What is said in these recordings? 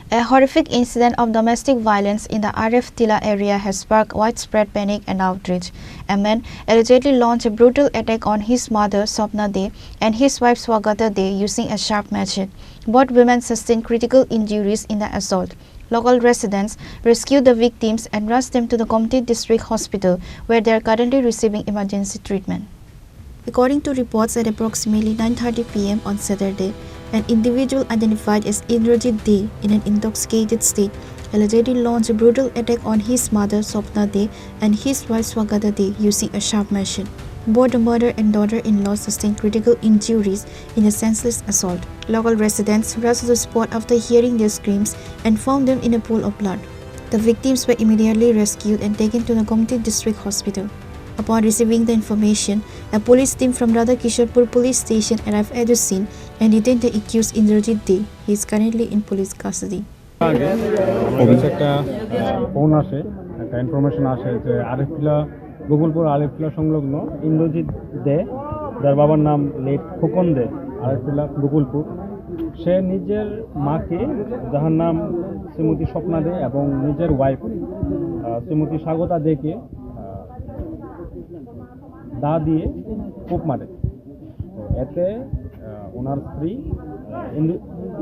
A horrific incident of domestic violence in the RF Tila area has sparked widespread panic and outrage. A man allegedly launched a brutal attack on his mother, Swapna and his wife, Swagata using a sharp machete. Both women sustained critical injuries in the assault. Local residents rescued the victims and rushed them to the Gomati District Hospital, where they are currently receiving emergency treatment. According to reports, at approximately 9:30 p.m. on Saturday, an individual identified as Indrajit Dey in an intoxicated state allegedly launched a brutal attack on his mother, Swapna and his wife, Swagata using a sharp machete. Both the mother and daughter-in-law sustained critical injuries in a senseless assault. Local residents rushed to the spot after hearing their screams and found them in a pool of blood. The victims were immediately rescued and taken to the Gomati District Hospital. Upon receiving the information, a police team from Udaipur Police Station arrived at the scene and detained the accused Indrajit Dey. He is currently in police custody. Gokulpur আলেপটিলা সংলগ্ন ইন্দ্রজিৎ দে, যার বাবার নাম late Khokon দে, আলেপটিলা গোকুলপুর, সে নিজের মাকে, যার নাম শ্রীমতী স্বপ্না দে, এবং নিজের ওয়াইফ শ্রীমতী স্বাগতা দেকে দা দিয়ে কোপ মারে। এতে ওনার স্ত্রী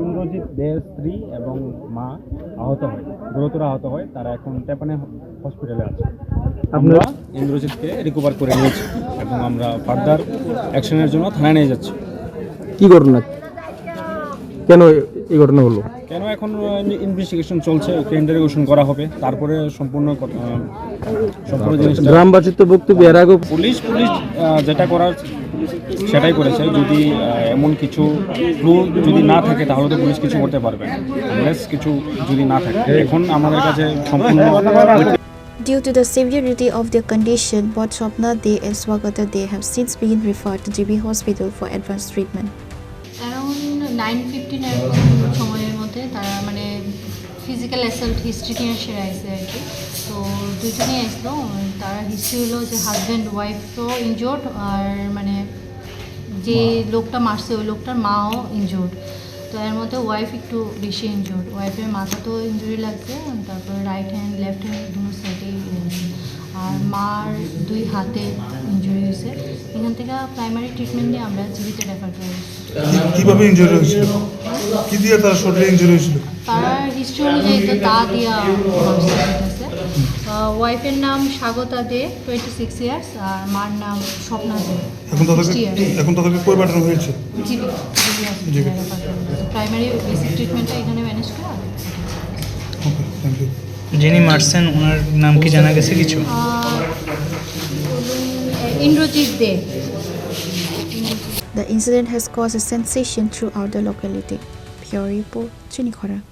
ইন্দ্রজিৎ দের স্ত্রী এবং মা আহত হয়, গুরুতর আহত হয়। তারা এখন টেপানে হসপিটালে আছে। আমরা ইন্দ্রজিৎকে রিকভার করে নিয়েছি এবং আমরা ফার্দার অ্যাকশনের জন্য থানায় নিয়ে যাচ্ছি। কি ঘটনা, কেন এই ঘটনা হলো, কেন এখন ইনভেস্টিগেশন চলছে, ওকে ইন্টারোগেশন করা হবে, তারপরে সম্পূর্ণ জিনিস। গ্রামবাসীর তো বক্তব্য এর আগে পুলিশ যেটা করার সেটাই করেছে। যদি এমন কিছু ক্লু যদি না থাকে তাহলে তো পুলিশ কিছু করতে পারবে না, আনলেস কিছু যদি না থাকে। এখন আমাদের কাছে সম্পূর্ণ Due to the severity of their condition, both Swapna and Swagata have since been referred to GB Hospital for advanced treatment. Around 9:15 সময়ের মধ্যে তারা মানে ফিজিক্যাল অ্যাসল্ট হিস্ট্রি নিয়ে সেরে আসছে আর কি। তো দুজনেই আসলো, তার হিস্ট্রি হলো যে হাজব্যান্ড ওয়াইফও ইনজোর্ড, আর মানে যে লোকটা মারছে ওই লোকটার মাও ইনজোর্ড। তো এর মধ্যে ওয়াইফ একটু বেশি ইনজোর্ড, ওয়াইফের মাথাতেও ইনজুরি লাগছে, তারপর রাইট হ্যান্ড লেফট হ্যান্ড দুটো সাইডেই, আর মার দুই হাতে ইনজুরি হয়েছে। এখান থেকে প্রাইমারি ট্রিটমেন্ট নিয়ে আমরা জীবিত রেফার করি। কিভাবে ইনজুরি হয়েছিল, কি দিয়ে তার শরীরে ইনজুরি হয়েছিল? তার হিস্ট্রি অনুযায়ী তো দা দিয়া আছে। ওয়াইফের নাম স্বাগতা দে, 26 ইয়ার্স, আর মার নাম স্বপ্না দে। এখন তাদেরকে কই পাঠানো হয়েছে? জিবি প্রাইমারি বেসিক ট্রিটমেন্টটা এখানে ম্যানেজ করা। ওকে, থ্যাংক ইউ। যিনি মারছেন ওনার নাম কি জানা গেছে কিছু? ইন্দ্রজিৎ দে। The incident has caused a sensation throughout the locality. Pure report, Chini, Khorang.